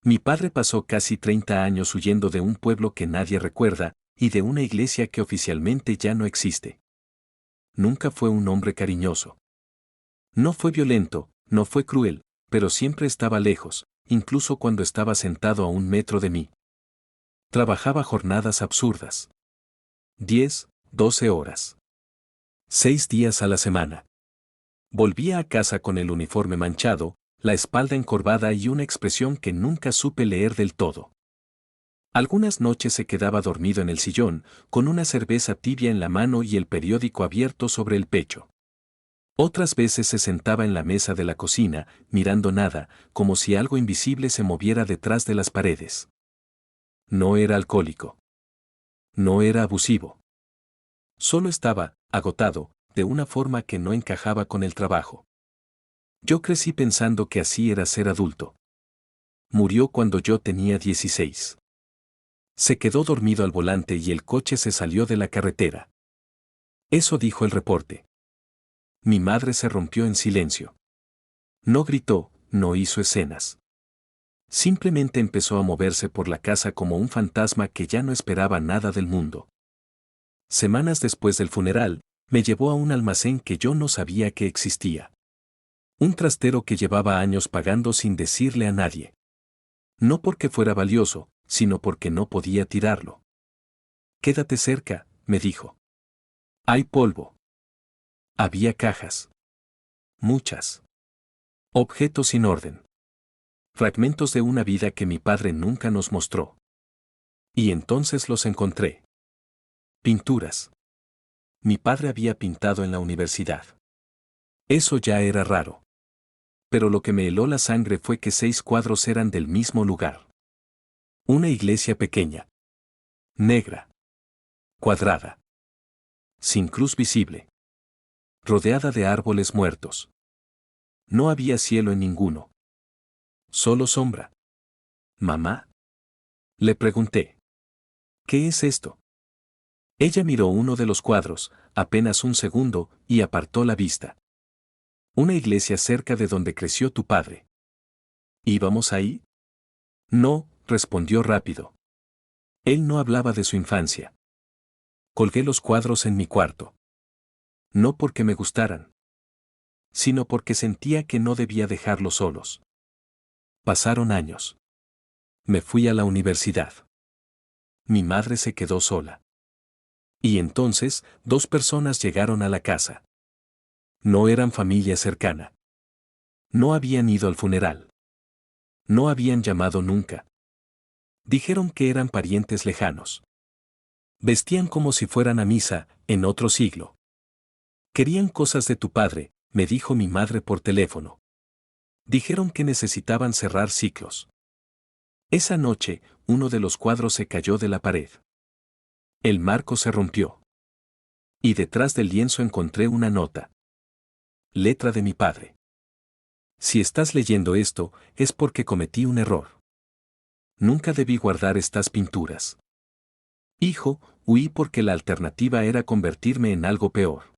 Mi padre pasó casi 30 años huyendo de un pueblo que nadie recuerda y de una iglesia que oficialmente ya no existe. Nunca fue un hombre cariñoso. No fue violento, no fue cruel, pero siempre estaba lejos, incluso cuando estaba sentado a 1 metro de mí. Trabajaba jornadas absurdas. 10, 12 horas. 6 días a la semana. Volvía a casa con el uniforme manchado, la espalda encorvada y una expresión que nunca supe leer del todo. Algunas noches se quedaba dormido en el sillón, con una cerveza tibia en la mano y el periódico abierto sobre el pecho. Otras veces se sentaba en la mesa de la cocina, mirando nada, como si algo invisible se moviera detrás de las paredes. No era alcohólico. No era abusivo. Solo estaba, agotado, de una forma que no encajaba con el trabajo. Yo crecí pensando que así era ser adulto. Murió cuando yo tenía 16. Se quedó dormido al volante y el coche se salió de la carretera. Eso dijo el reporte. Mi madre se rompió en silencio. No gritó, no hizo escenas. Simplemente empezó a moverse por la casa como un fantasma que ya no esperaba nada del mundo. Semanas después del funeral, me llevó a un almacén que yo no sabía que existía. Un trastero que llevaba años pagando sin decirle a nadie. No porque fuera valioso, sino porque no podía tirarlo. Quédate cerca, me dijo. Hay polvo. Había cajas. Muchas. Objetos sin orden. Fragmentos de una vida que mi padre nunca nos mostró. Y entonces los encontré. Pinturas. Mi padre había pintado en la universidad. Eso ya era raro. Pero lo que me heló la sangre fue que 6 cuadros eran del mismo lugar. Una iglesia pequeña. Negra. Cuadrada. Sin cruz visible. Rodeada de árboles muertos. No había cielo en ninguno. Solo sombra. ¿Mamá? Le pregunté. ¿Qué es esto? Ella miró uno de los cuadros, apenas un segundo, y apartó la vista. Una iglesia cerca de donde creció tu padre. ¿Íbamos ahí? No, respondió rápido. Él no hablaba de su infancia. Colgué los cuadros en mi cuarto. No porque me gustaran, sino porque sentía que no debía dejarlos solos. Pasaron años. Me fui a la universidad. Mi madre se quedó sola. Y entonces, 2 personas llegaron a la casa. No eran familia cercana. No habían ido al funeral. No habían llamado nunca. Dijeron que eran parientes lejanos. Vestían como si fueran a misa, en otro siglo. Querían cosas de tu padre, me dijo mi madre por teléfono. Dijeron que necesitaban cerrar ciclos. Esa noche, uno de los cuadros se cayó de la pared. El marco se rompió. Y detrás del lienzo encontré una nota. Letra de mi padre. Si estás leyendo esto, es porque cometí un error. Nunca debí guardar estas pinturas. Hijo, huí porque la alternativa era convertirme en algo peor.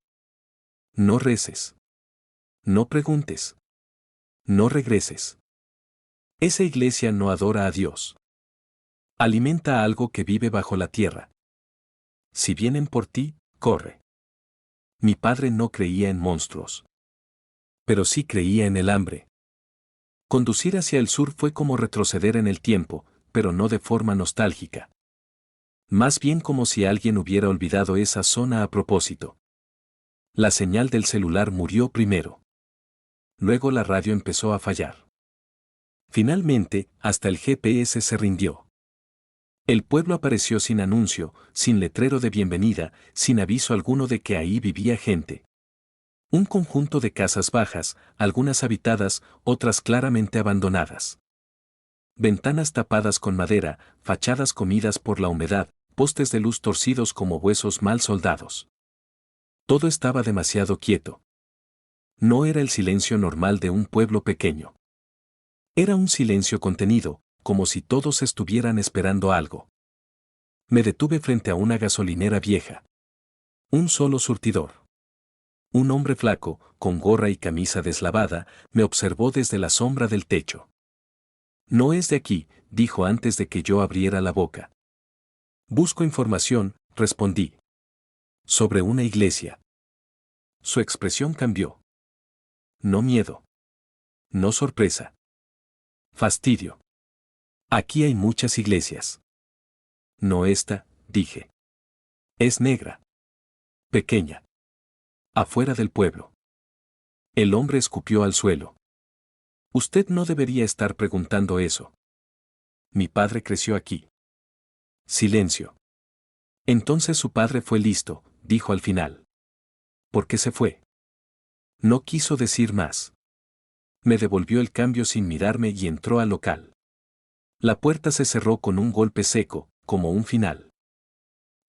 No reces. No preguntes. No regreses. Esa iglesia no adora a Dios. Alimenta a algo que vive bajo la tierra. Si vienen por ti, corre. Mi padre no creía en monstruos. Pero sí creía en el hambre. Conducir hacia el sur fue como retroceder en el tiempo, pero no de forma nostálgica. Más bien como si alguien hubiera olvidado esa zona a propósito. La señal del celular murió primero. Luego la radio empezó a fallar. Finalmente, hasta el GPS se rindió. El pueblo apareció sin anuncio, sin letrero de bienvenida, sin aviso alguno de que ahí vivía gente. Un conjunto de casas bajas, algunas habitadas, otras claramente abandonadas. Ventanas tapadas con madera, fachadas comidas por la humedad, postes de luz torcidos como huesos mal soldados. Todo estaba demasiado quieto. No era el silencio normal de un pueblo pequeño. Era un silencio contenido, como si todos estuvieran esperando algo. Me detuve frente a una gasolinera vieja. Un solo surtidor. Un hombre flaco, con gorra y camisa deslavada, me observó desde la sombra del techo. No es de aquí, dijo antes de que yo abriera la boca. Busco información, respondí. Sobre una iglesia. Su expresión cambió. No miedo. No sorpresa. Fastidio. Aquí hay muchas iglesias. No esta, dije. Es negra. Pequeña. Afuera del pueblo. El hombre escupió al suelo. Usted no debería estar preguntando eso. Mi padre creció aquí. Silencio. Entonces su padre fue listo, dijo al final. ¿Por qué se fue? No quiso decir más. Me devolvió el cambio sin mirarme y entró al local. La puerta se cerró con un golpe seco, como un final.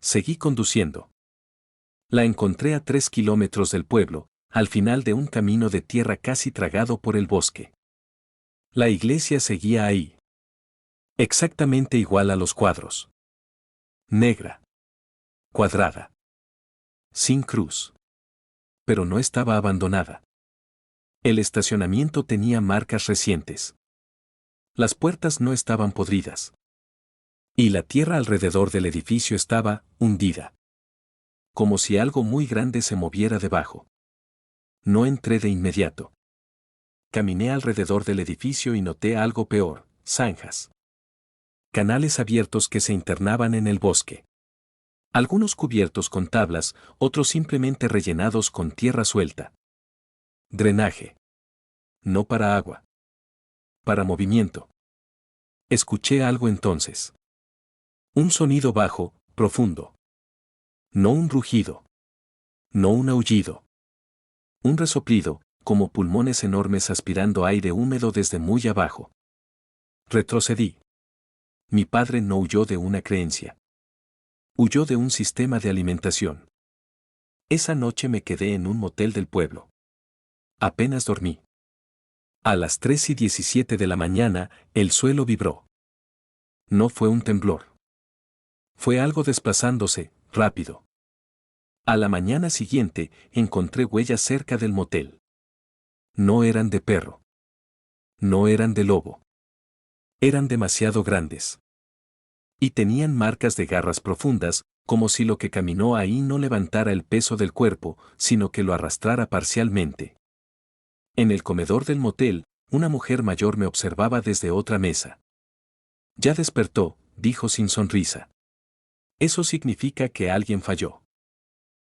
Seguí conduciendo. La encontré a 3 kilómetros del pueblo, al final de un camino de tierra casi tragado por el bosque. La iglesia seguía ahí. Exactamente igual a los cuadros. Negra. Cuadrada. Sin cruz. Pero no estaba abandonada. El estacionamiento tenía marcas recientes. Las puertas no estaban podridas. Y la tierra alrededor del edificio estaba hundida. Como si algo muy grande se moviera debajo. No entré de inmediato. Caminé alrededor del edificio y noté algo peor, zanjas. Canales abiertos que se internaban en el bosque. Algunos cubiertos con tablas, otros simplemente rellenados con tierra suelta. Drenaje. No para agua. Para movimiento. Escuché algo entonces. Un sonido bajo, profundo. No un rugido. No un aullido. Un resoplido, como pulmones enormes aspirando aire húmedo desde muy abajo. Retrocedí. Mi padre no huyó de una creencia. Huyó de un sistema de alimentación. Esa noche me quedé en un motel del pueblo. Apenas dormí. A las 3:17 de la mañana, el suelo vibró. No fue un temblor. Fue algo desplazándose, rápido. A la mañana siguiente, encontré huellas cerca del motel. No eran de perro. No eran de lobo. Eran demasiado grandes. Y tenían marcas de garras profundas, como si lo que caminó ahí no levantara el peso del cuerpo, sino que lo arrastrara parcialmente. En el comedor del motel, una mujer mayor me observaba desde otra mesa. Ya despertó, dijo sin sonrisa. Eso significa que alguien falló.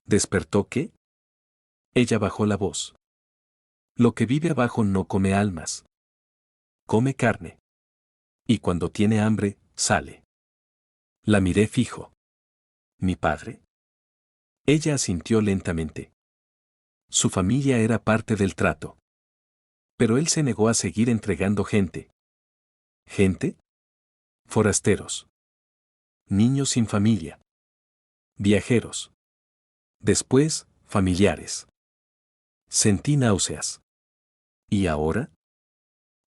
¿Despertó qué? Ella bajó la voz. Lo que vive abajo no come almas. Come carne. Y cuando tiene hambre, sale. La miré fijo. ¿Mi padre? Ella asintió lentamente. Su familia era parte del trato. Pero él se negó a seguir entregando gente. ¿Gente? Forasteros. Niños sin familia. Viajeros. Después, familiares. Sentí náuseas. ¿Y ahora?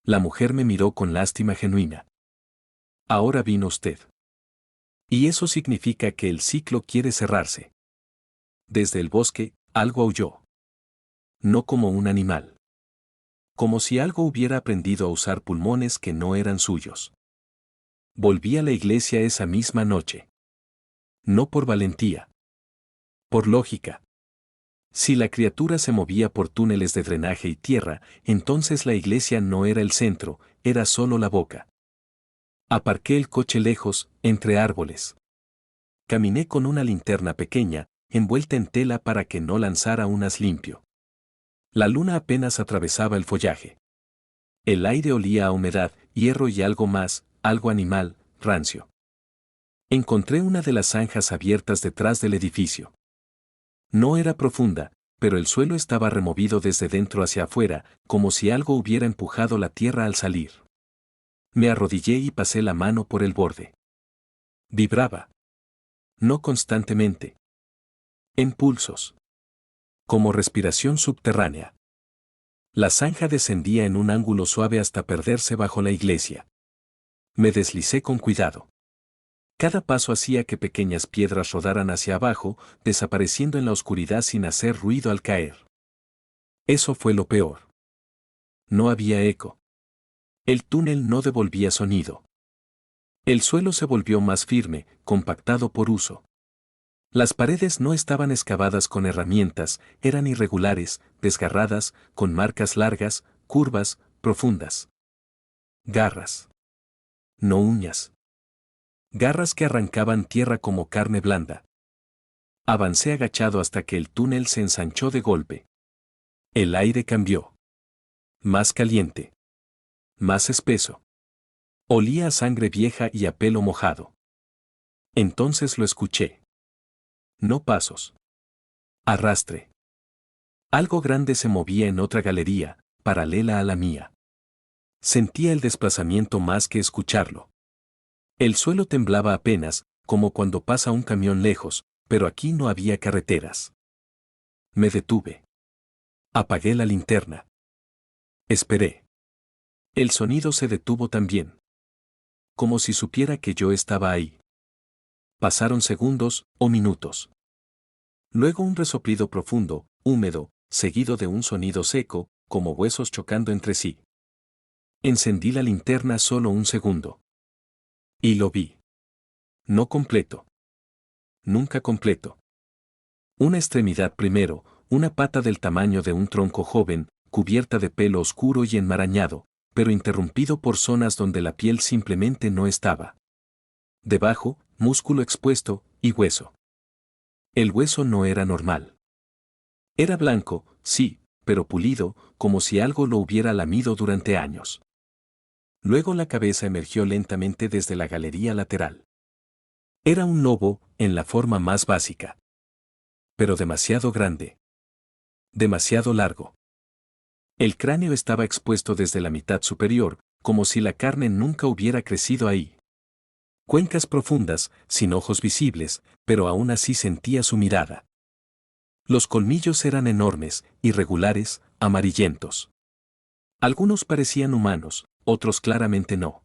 La mujer me miró con lástima genuina. Ahora vino usted. Y eso significa que el ciclo quiere cerrarse. Desde el bosque, algo aulló. No como un animal. Como si algo hubiera aprendido a usar pulmones que no eran suyos. Volví a la iglesia esa misma noche. No por valentía. Por lógica. Si la criatura se movía por túneles de drenaje y tierra, entonces la iglesia no era el centro, era solo la boca. Aparqué el coche lejos, entre árboles. Caminé con una linterna pequeña, envuelta en tela para que no lanzara un haz limpio. La luna apenas atravesaba el follaje. El aire olía a humedad, hierro y algo más, algo animal, rancio. Encontré una de las zanjas abiertas detrás del edificio. No era profunda, pero el suelo estaba removido desde dentro hacia afuera, como si algo hubiera empujado la tierra al salir. Me arrodillé y pasé la mano por el borde. Vibraba. No constantemente. En pulsos. Como respiración subterránea. La zanja descendía en un ángulo suave hasta perderse bajo la iglesia. Me deslicé con cuidado. Cada paso hacía que pequeñas piedras rodaran hacia abajo, desapareciendo en la oscuridad sin hacer ruido al caer. Eso fue lo peor. No había eco. El túnel no devolvía sonido. El suelo se volvió más firme, compactado por uso. Las paredes no estaban excavadas con herramientas, eran irregulares, desgarradas, con marcas largas, curvas, profundas. Garras. No uñas. Garras que arrancaban tierra como carne blanda. Avancé agachado hasta que el túnel se ensanchó de golpe. El aire cambió. Más caliente. Más espeso. Olía a sangre vieja y a pelo mojado. Entonces lo escuché. No pasos. Arrastre. Algo grande se movía en otra galería, paralela a la mía. Sentía el desplazamiento más que escucharlo. El suelo temblaba apenas, como cuando pasa un camión lejos, pero aquí no había carreteras. Me detuve. Apagué la linterna. Esperé. El sonido se detuvo también. Como si supiera que yo estaba ahí. Pasaron segundos o minutos. Luego un resoplido profundo, húmedo, seguido de un sonido seco, como huesos chocando entre sí. Encendí la linterna solo un segundo. Y lo vi. No completo. Nunca completo. Una extremidad primero, una pata del tamaño de un tronco joven, cubierta de pelo oscuro y enmarañado, pero interrumpido por zonas donde la piel simplemente no estaba. Debajo, músculo expuesto, y hueso. El hueso no era normal. Era blanco, sí, pero pulido, como si algo lo hubiera lamido durante años. Luego la cabeza emergió lentamente desde la galería lateral. Era un lobo, en la forma más básica. Pero demasiado grande. Demasiado largo. El cráneo estaba expuesto desde la mitad superior, como si la carne nunca hubiera crecido ahí. Cuencas profundas, sin ojos visibles, pero aún así sentía su mirada. Los colmillos eran enormes, irregulares, amarillentos. Algunos parecían humanos, otros claramente no.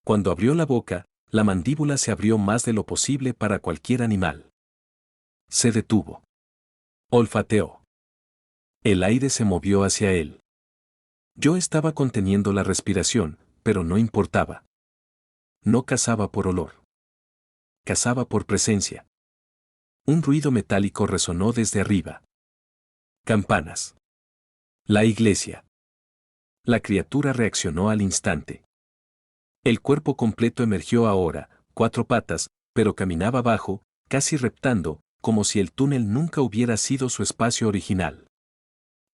Cuando abrió la boca, la mandíbula se abrió más de lo posible para cualquier animal. Se detuvo. Olfateó. El aire se movió hacia él. Yo estaba conteniendo la respiración, pero no importaba. No cazaba por olor. Cazaba por presencia. Un ruido metálico resonó desde arriba. Campanas. La iglesia. La criatura reaccionó al instante. El cuerpo completo emergió ahora, 4 patas, pero caminaba bajo, casi reptando, como si el túnel nunca hubiera sido su espacio original.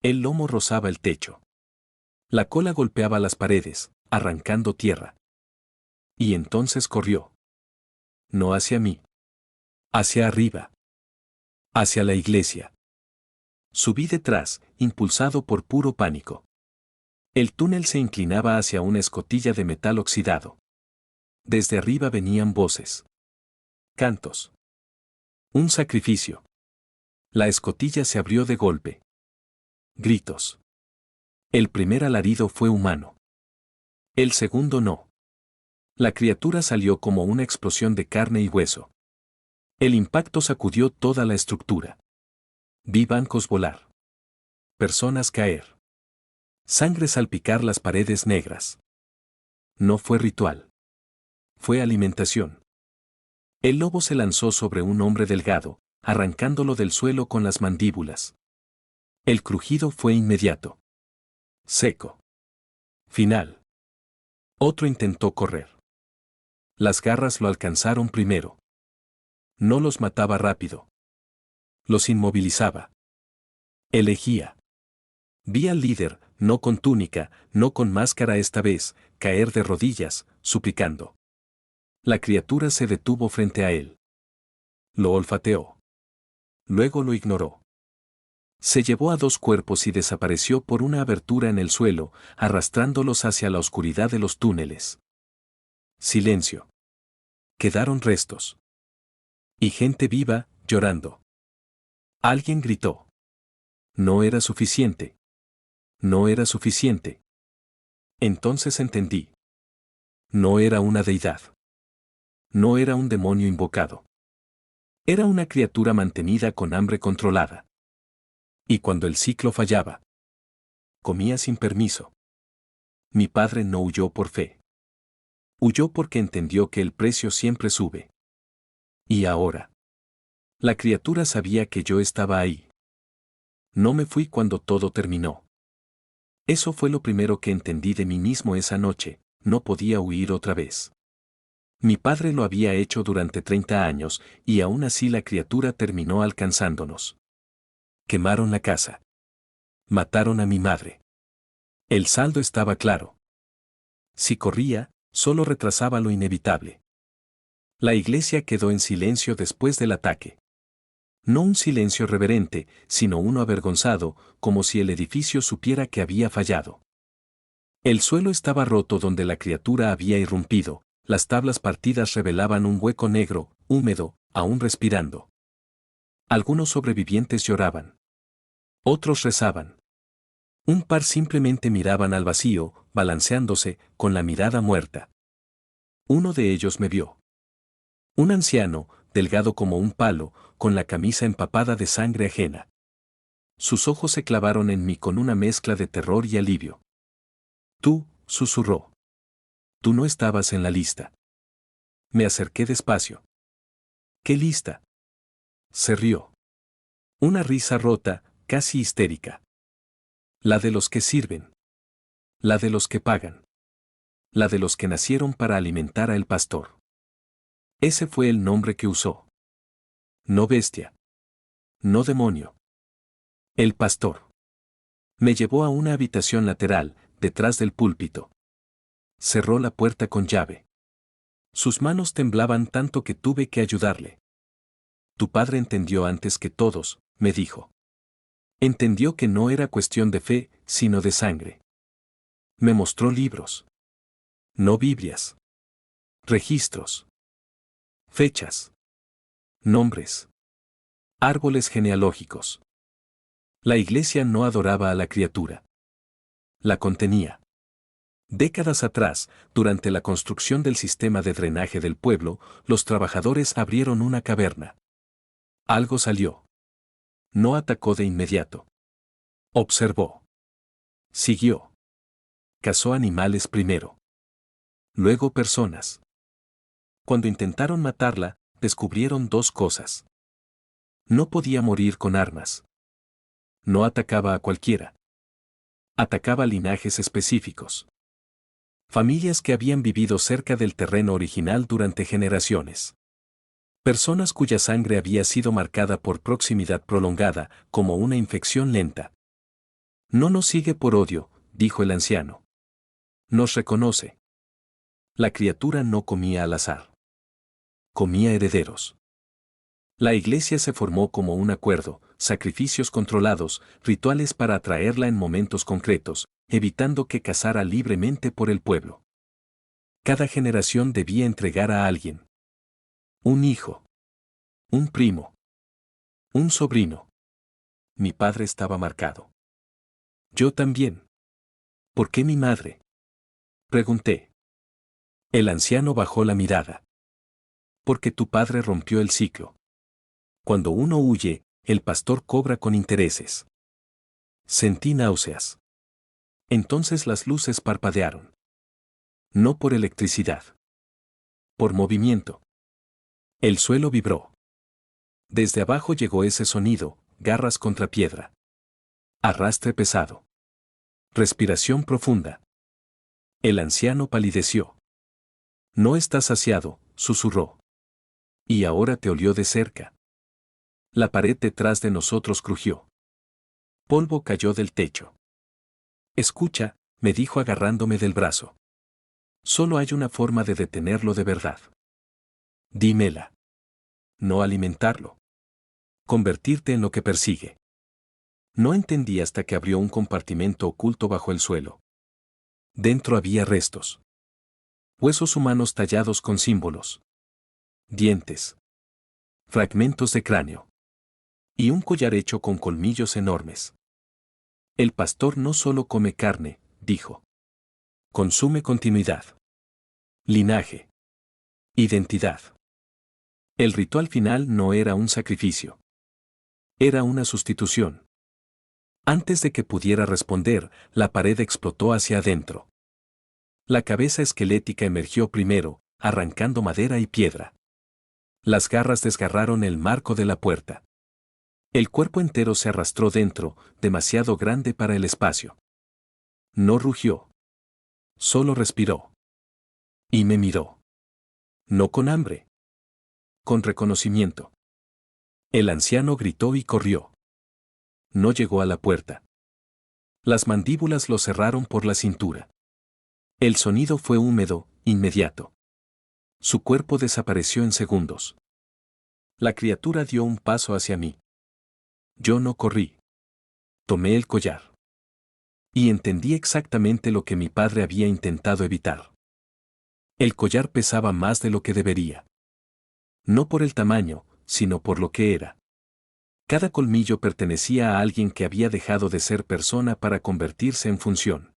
El lomo rozaba el techo. La cola golpeaba las paredes, arrancando tierra. Y entonces corrió. No hacia mí. Hacia arriba. Hacia la iglesia. Subí detrás, impulsado por puro pánico. El túnel se inclinaba hacia una escotilla de metal oxidado. Desde arriba venían voces. Cantos. Un sacrificio. La escotilla se abrió de golpe. Gritos. El primer alarido fue humano. El segundo no. La criatura salió como una explosión de carne y hueso. El impacto sacudió toda la estructura. Vi bancos volar. Personas caer. Sangre salpicar las paredes negras. No fue ritual. Fue alimentación. El lobo se lanzó sobre un hombre delgado, arrancándolo del suelo con las mandíbulas. El crujido fue inmediato. Seco. Final. Otro intentó correr. Las garras lo alcanzaron primero. No los mataba rápido. Los inmovilizaba. Elegía. Vi al líder, no con túnica, no con máscara esta vez, caer de rodillas, suplicando. La criatura se detuvo frente a él. Lo olfateó. Luego lo ignoró. Se llevó a 2 cuerpos y desapareció por una abertura en el suelo, arrastrándolos hacia la oscuridad de los túneles. Silencio. Quedaron restos. Y gente viva, llorando. Alguien gritó. No era suficiente. No era suficiente. Entonces entendí. No era una deidad. No era un demonio invocado. Era una criatura mantenida con hambre controlada. Y cuando el ciclo fallaba, comía sin permiso. Mi padre no huyó por fe. Huyó porque entendió que el precio siempre sube. Y ahora. La criatura sabía que yo estaba ahí. No me fui cuando todo terminó. Eso fue lo primero que entendí de mí mismo esa noche, no podía huir otra vez. Mi padre lo había hecho durante 30 años, y aún así la criatura terminó alcanzándonos. Quemaron la casa. Mataron a mi madre. El saldo estaba claro. Si corría, solo retrasaba lo inevitable. La iglesia quedó en silencio después del ataque. No un silencio reverente, sino uno avergonzado, como si el edificio supiera que había fallado. El suelo estaba roto donde la criatura había irrumpido, las tablas partidas revelaban un hueco negro, húmedo, aún respirando. Algunos sobrevivientes lloraban. Otros rezaban. Un par simplemente miraban al vacío, balanceándose, con la mirada muerta. Uno de ellos me vio. Un anciano, delgado como un palo, con la camisa empapada de sangre ajena. Sus ojos se clavaron en mí con una mezcla de terror y alivio. Tú, susurró. Tú no estabas en la lista. Me acerqué despacio. ¿Qué lista? Se rió. Una risa rota, casi histérica. La de los que sirven. La de los que pagan. La de los que nacieron para alimentar a el pastor. Ese fue el nombre que usó. No bestia. No demonio. El pastor. Me llevó a una habitación lateral, detrás del púlpito. Cerró la puerta con llave. Sus manos temblaban tanto que tuve que ayudarle. Tu padre entendió antes que todos, me dijo. Entendió que no era cuestión de fe, sino de sangre. Me mostró libros. No Biblias. Registros. Fechas. Nombres. Árboles genealógicos. La iglesia no adoraba a la criatura. La contenía. Décadas atrás, durante la construcción del sistema de drenaje del pueblo, los trabajadores abrieron una caverna. Algo salió. No atacó de inmediato. Observó. Siguió. Cazó animales primero. Luego personas. Cuando intentaron matarla, descubrieron dos cosas. No podía morir con armas. No atacaba a cualquiera. Atacaba linajes específicos. Familias que habían vivido cerca del terreno original durante generaciones. Personas cuya sangre había sido marcada por proximidad prolongada, como una infección lenta. No nos sigue por odio, dijo el anciano. Nos reconoce. La criatura no comía al azar. Comía herederos. La iglesia se formó como un acuerdo, sacrificios controlados, rituales para atraerla en momentos concretos, evitando que cazara libremente por el pueblo. Cada generación debía entregar a alguien. Un hijo. Un primo. Un sobrino. Mi padre estaba marcado. Yo también. ¿Por qué mi madre? Pregunté. El anciano bajó la mirada. Porque tu padre rompió el ciclo. Cuando uno huye, el pastor cobra con intereses. Sentí náuseas. Entonces las luces parpadearon. No por electricidad. Por movimiento. El suelo vibró. Desde abajo llegó ese sonido, garras contra piedra. Arrastre pesado. Respiración profunda. El anciano palideció. No estás saciado, susurró. Y ahora te olió de cerca. La pared detrás de nosotros crujió. Polvo cayó del techo. Escucha, me dijo agarrándome del brazo. Solo hay una forma de detenerlo de verdad. Dímela. No alimentarlo. Convertirte en lo que persigue. No entendí hasta que abrió un compartimento oculto bajo el suelo. Dentro había restos. Huesos humanos tallados con símbolos. Dientes. Fragmentos de cráneo. Y un collar hecho con colmillos enormes. El pastor no solo come carne, dijo. Consume continuidad. Linaje. Identidad. El ritual final no era un sacrificio. Era una sustitución. Antes de que pudiera responder, la pared explotó hacia adentro. La cabeza esquelética emergió primero, arrancando madera y piedra. Las garras desgarraron el marco de la puerta. El cuerpo entero se arrastró dentro, demasiado grande para el espacio. No rugió. Solo respiró. Y me miró. No con hambre. Con reconocimiento. El anciano gritó y corrió. No llegó a la puerta. Las mandíbulas lo cerraron por la cintura. El sonido fue húmedo, inmediato. Su cuerpo desapareció en segundos. La criatura dio un paso hacia mí. Yo no corrí. Tomé el collar. Y entendí exactamente lo que mi padre había intentado evitar. El collar pesaba más de lo que debería. No por el tamaño, sino por lo que era. Cada colmillo pertenecía a alguien que había dejado de ser persona para convertirse en función.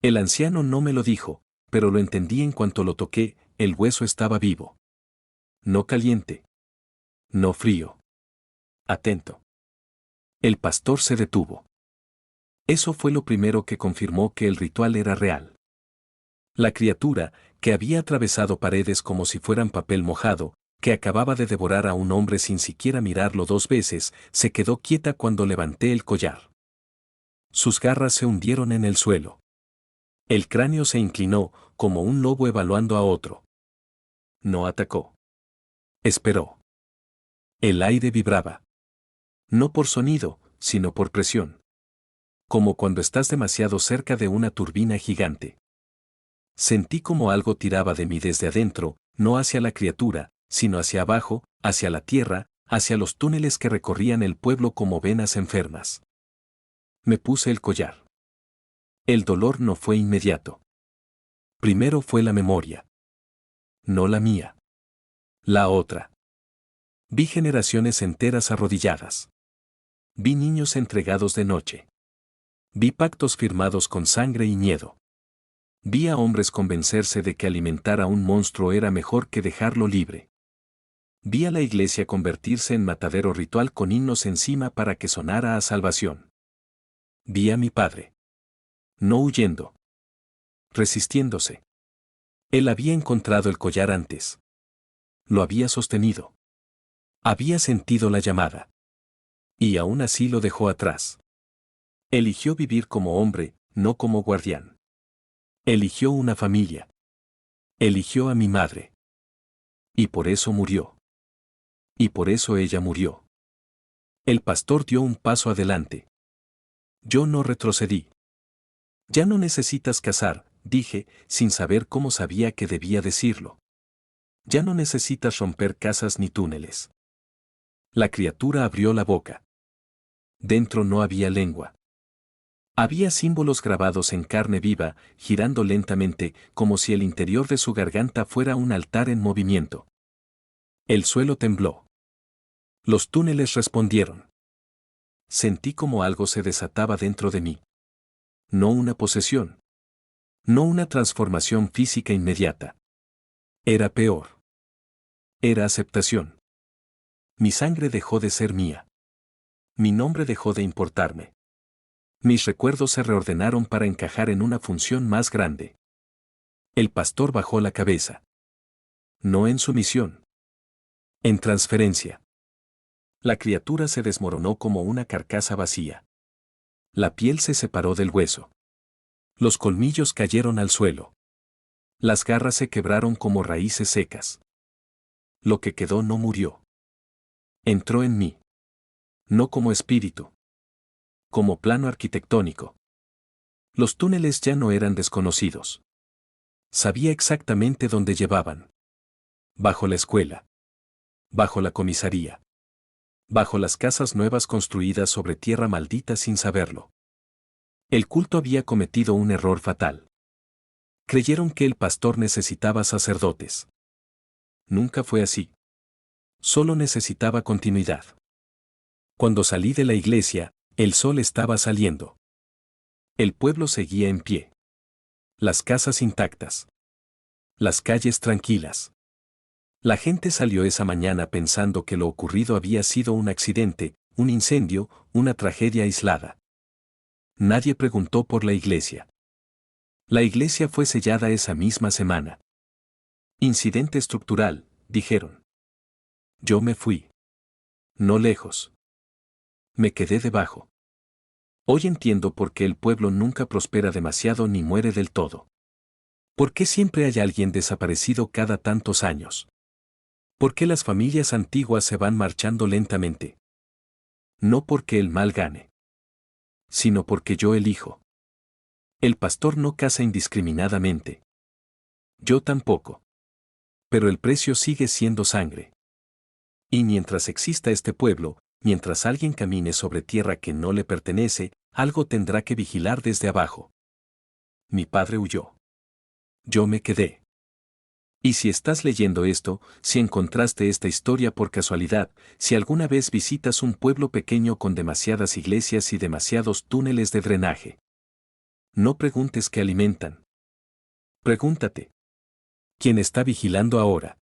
El anciano no me lo dijo, pero lo entendí en cuanto lo toqué, el hueso estaba vivo. No caliente. No frío. Atento. El pastor se detuvo. Eso fue lo primero que confirmó que el ritual era real. La criatura, que había atravesado paredes como si fueran papel mojado, que acababa de devorar a un hombre sin siquiera mirarlo 2 veces, se quedó quieta cuando levanté el collar. Sus garras se hundieron en el suelo. El cráneo se inclinó, como un lobo evaluando a otro. No atacó. Esperó. El aire vibraba. No por sonido, sino por presión. Como cuando estás demasiado cerca de una turbina gigante. Sentí como algo tiraba de mí desde adentro, no hacia la criatura, sino hacia abajo, hacia la tierra, hacia los túneles que recorrían el pueblo como venas enfermas. Me puse el collar. El dolor no fue inmediato. Primero fue la memoria. No la mía. La otra. Vi generaciones enteras arrodilladas. Vi niños entregados de noche. Vi pactos firmados con sangre y miedo. Vi a hombres convencerse de que alimentar a un monstruo era mejor que dejarlo libre. Vi a la iglesia convertirse en matadero ritual con himnos encima para que sonara a salvación. Vi a mi padre. No huyendo. Resistiéndose. Él había encontrado el collar antes. Lo había sostenido. Había sentido la llamada. Y aún así lo dejó atrás. Eligió vivir como hombre, no como guardián. Eligió una familia. Eligió a mi madre. Y por eso murió. Y por eso ella murió. El pastor dio un paso adelante. Yo no retrocedí. Ya no necesitas cazar, dije, sin saber cómo sabía que debía decirlo. Ya no necesitas romper casas ni túneles. La criatura abrió la boca. Dentro no había lengua. Había símbolos grabados en carne viva, girando lentamente, como si el interior de su garganta fuera un altar en movimiento. El suelo tembló. Los túneles respondieron. Sentí como algo se desataba dentro de mí. No una posesión. No una transformación física inmediata. Era peor. Era aceptación. Mi sangre dejó de ser mía. Mi nombre dejó de importarme. Mis recuerdos se reordenaron para encajar en una función más grande. El pastor bajó la cabeza. No en sumisión. En transferencia. La criatura se desmoronó como una carcasa vacía. La piel se separó del hueso. Los colmillos cayeron al suelo. Las garras se quebraron como raíces secas. Lo que quedó no murió. Entró en mí. No como espíritu. Como plano arquitectónico. Los túneles ya no eran desconocidos. Sabía exactamente dónde llevaban. Bajo la escuela. Bajo la comisaría. Bajo las casas nuevas construidas sobre tierra maldita sin saberlo. El culto había cometido un error fatal. Creyeron que el pastor necesitaba sacerdotes. Nunca fue así. Solo necesitaba continuidad. Cuando salí de la iglesia, el sol estaba saliendo. El pueblo seguía en pie. Las casas intactas. Las calles tranquilas. La gente salió esa mañana pensando que lo ocurrido había sido un accidente, un incendio, una tragedia aislada. Nadie preguntó por la iglesia. La iglesia fue sellada esa misma semana. Incidente estructural, dijeron. Yo me fui. No lejos. Me quedé debajo. Hoy entiendo por qué el pueblo nunca prospera demasiado ni muere del todo. ¿Por qué siempre hay alguien desaparecido cada tantos años? ¿Por qué las familias antiguas se van marchando lentamente? No porque el mal gane, sino porque yo elijo. El pastor no caza indiscriminadamente. Yo tampoco. Pero el precio sigue siendo sangre. Y mientras exista este pueblo, mientras alguien camine sobre tierra que no le pertenece, algo tendrá que vigilar desde abajo. Mi padre huyó. Yo me quedé. Y si estás leyendo esto, si encontraste esta historia por casualidad, si alguna vez visitas un pueblo pequeño con demasiadas iglesias y demasiados túneles de drenaje, no preguntes qué alimentan. Pregúntate. ¿Quién está vigilando ahora?